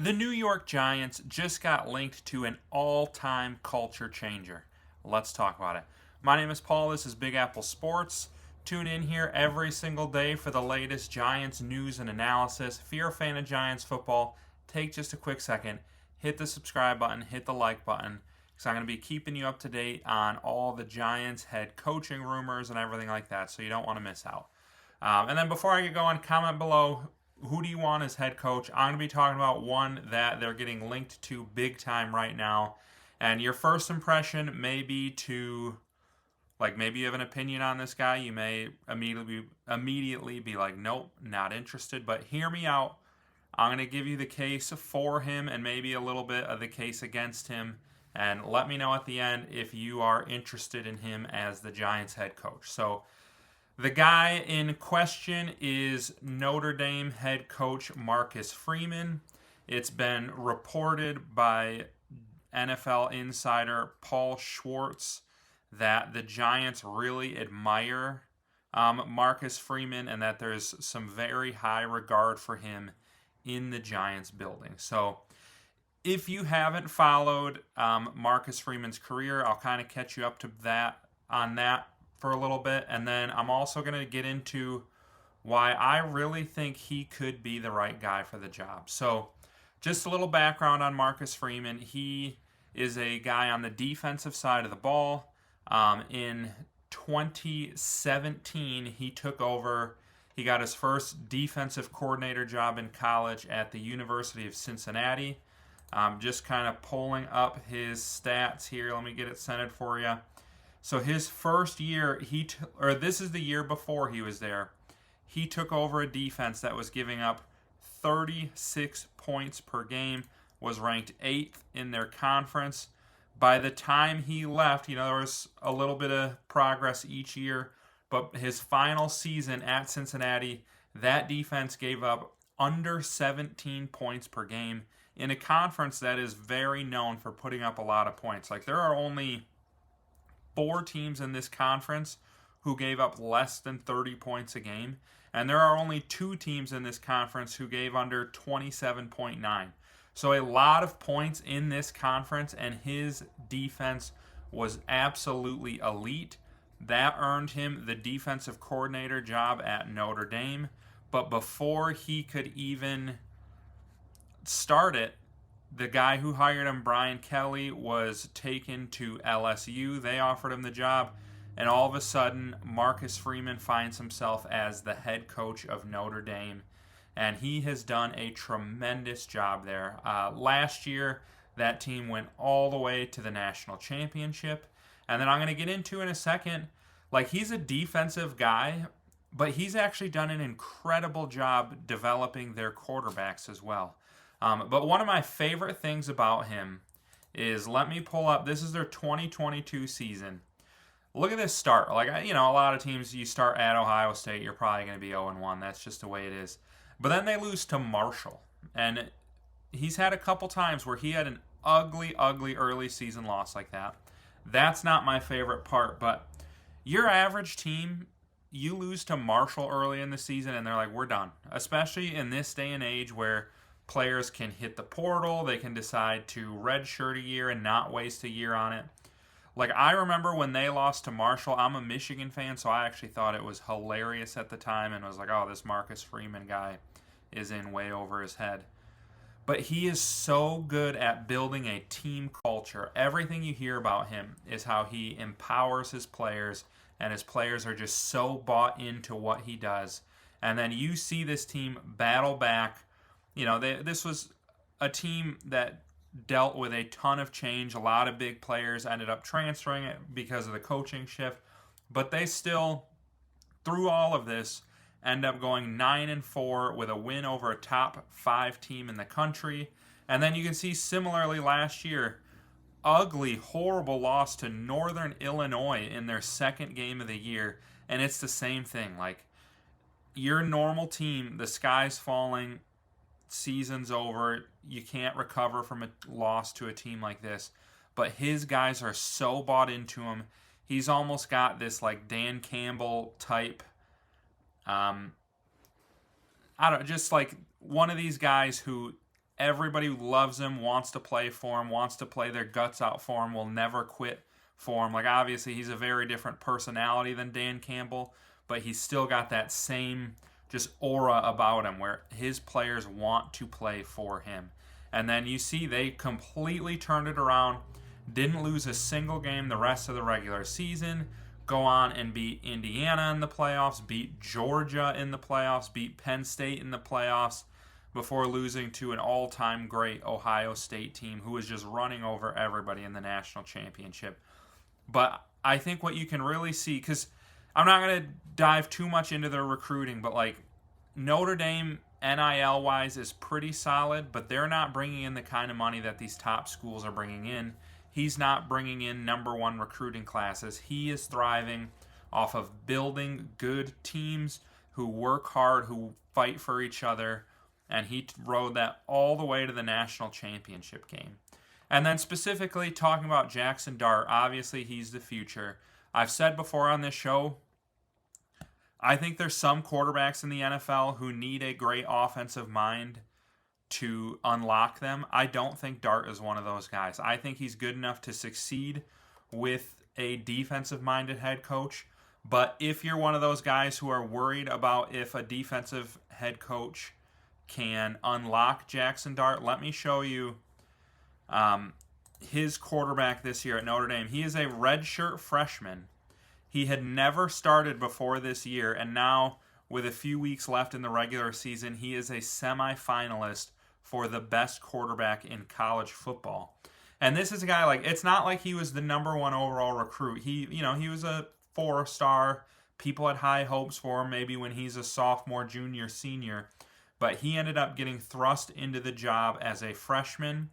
The New York Giants just got linked to an all-time culture changer. Let's talk about it. My name is Paul. This is Big Apple Sports. Tune in here every single day for the latest Giants news and analysis. If you're a fan of Giants football, take just a quick second, hit the subscribe button, hit the like button, because I'm going to be keeping you up to date on all the Giants head coaching rumors and everything like that, so you don't want to miss out. And then before I get going, comment below, who do you want as head coach? I'm going to be talking about one that they're getting linked to big time right now. And your first impression may be to, like, maybe you have an opinion on this guy. You may immediately be like, nope, not interested. But hear me out. I'm going to give you the case for him and maybe a little bit of the case against him. And let me know at the end if you are interested in him as the Giants head coach. So the guy in question is Notre Dame head coach Marcus Freeman. It's been reported by NFL insider Paul Schwartz that the Giants really admire Marcus Freeman and that there's some very high regard for him in the Giants building. So if you haven't followed Marcus Freeman's career, I'll kind of catch you up to that for a little bit, and then I'm also going to get into why I really think he could be the right guy for the job. So, just a little background on Marcus Freeman. He is a guy on the defensive side of the ball. In 2017, he took over. He got his first defensive coordinator job in college at the University of Cincinnati. Just kind of pulling up his stats here. Let me get it centered for you. So his first year, this is the year before he was there, he took over a defense that was giving up 36 points per game, was ranked 8th in their conference. By the time he left, there was a little bit of progress each year, but his final season at Cincinnati, that defense gave up under 17 points per game in a conference that is very known for putting up a lot of points. Like, there are only 4 teams in this conference who gave up less than 30 points a game, and there are only 2 teams in this conference who gave under 27.9. So a lot of points in this conference, and his defense was absolutely elite. That earned him the defensive coordinator job at Notre Dame, but before he could even start it, the guy who hired him, Brian Kelly, was taken to LSU. They offered him the job, and all of a sudden, Marcus Freeman finds himself as the head coach of Notre Dame, and he has done a tremendous job there. Last year, that team went all the way to the national championship, and then I'm going to get into in a second, like, he's a defensive guy, but he's actually done an incredible job developing their quarterbacks as well. But one of my favorite things about him is, let me pull up, this is their 2022 season. Look at this start. Like, a lot of teams, you start at Ohio State, you're probably going to be 0-1. That's just the way it is. But then they lose to Marshall. And he's had a couple times where he had an ugly, ugly early season loss like that. That's not my favorite part. But your average team, you lose to Marshall early in the season, and they're like, we're done. Especially in this day and age where players can hit the portal, they can decide to redshirt a year and not waste a year on it. Like, I remember when they lost to Marshall, I'm a Michigan fan, so I actually thought it was hilarious at the time and was like, oh, this Marcus Freeman guy is in way over his head. But he is so good at building a team culture. Everything you hear about him is how he empowers his players, and his players are just so bought into what he does. And then you see this team battle back. This was a team that dealt with a ton of change. A lot of big players ended up transferring it because of the coaching shift. But they still, through all of this, end up going 9-4 with a win over a top 5 team in the country. And then you can see similarly last year, ugly, horrible loss to Northern Illinois in their second game of the year. And it's the same thing. Like, your normal team, the sky's falling, season's over, you can't recover from a loss to a team like this. But his guys are so bought into him. He's almost got this like Dan Campbell type, just like one of these guys who everybody loves him, wants to play for him, wants to play their guts out for him, will never quit for him. Like, obviously, he's a very different personality than Dan Campbell, but he's still got that same just aura about him where his players want to play for him. And then you see they completely turned it around, didn't lose a single game the rest of the regular season, go on and beat Indiana in the playoffs, beat Georgia in the playoffs, beat Penn State in the playoffs, before losing to an all-time great Ohio State team who was just running over everybody in the national championship. But I think what you can really see, because I'm not going to dive too much into their recruiting, but like Notre Dame NIL-wise is pretty solid, but they're not bringing in the kind of money that these top schools are bringing in. He's not bringing in number one recruiting classes. He is thriving off of building good teams who work hard, who fight for each other, and he rode that all the way to the national championship game. And then specifically talking about Jackson Dart, obviously he's the future. I've said before on this show, I think there's some quarterbacks in the NFL who need a great offensive mind to unlock them. I don't think Dart is one of those guys. I think he's good enough to succeed with a defensive-minded head coach. But if you're one of those guys who are worried about if a defensive head coach can unlock Jackson Dart, let me show you his quarterback this year at Notre Dame. He is a redshirt freshman. He had never started before this year, and now with a few weeks left in the regular season, he is a semifinalist for the best quarterback in college football. And this is a guy, like, it's not like he was the number one overall recruit. He was a 4-star. People had high hopes for him maybe when he's a sophomore, junior, senior. But he ended up getting thrust into the job as a freshman.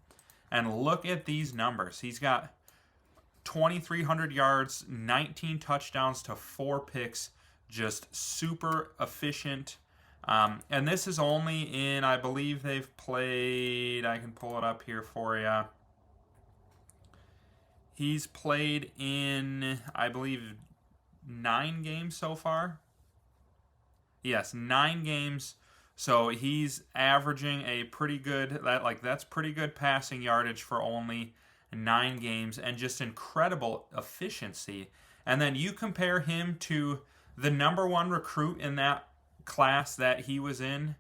And look at these numbers. He's got 2,300 yards, 19 touchdowns to 4 picks. Just super efficient. And this is only in, I believe they've played, I can pull it up here for you. He's played in, I believe, 9 games so far. Yes, 9 games. So he's averaging a pretty good, that's pretty good passing yardage for only 9 games, and just incredible efficiency. And then you compare him to the number one recruit in that class that he was in,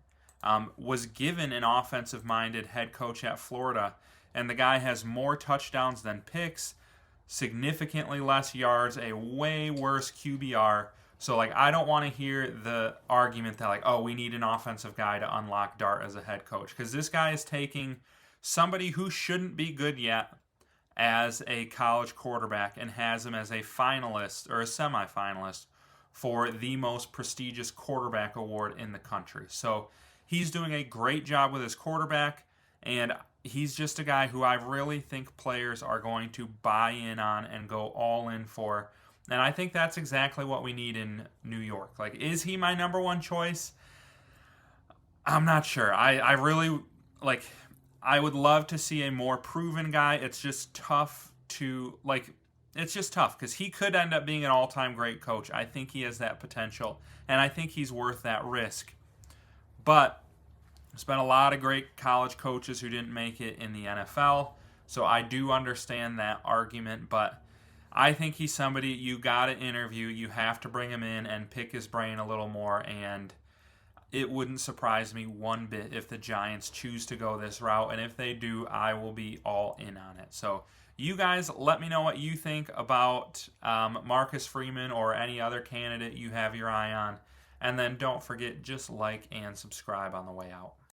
was given an offensive-minded head coach at Florida, and the guy has more touchdowns than picks, significantly less yards, a way worse QBR. So, I don't want to hear the argument that, oh, we need an offensive guy to unlock Dart as a head coach. Because this guy is taking somebody who shouldn't be good yet as a college quarterback and has him as a finalist or a semifinalist for the most prestigious quarterback award in the country. So, he's doing a great job with his quarterback, and he's just a guy who I really think players are going to buy in on and go all in for. And I think that's exactly what we need in New York. Is he my number one choice? I'm not sure. I really, I would love to see a more proven guy. It's just tough to, it's just tough because he could end up being an all-time great coach. I think he has that potential, and I think he's worth that risk. But there's been a lot of great college coaches who didn't make it in the NFL, so I do understand that argument, but I think he's somebody you got to interview. You have to bring him in and pick his brain a little more, and it wouldn't surprise me one bit if the Giants choose to go this route, and if they do, I will be all in on it. So you guys let me know what you think about Marcus Freeman or any other candidate you have your eye on, and then don't forget, just like and subscribe on the way out.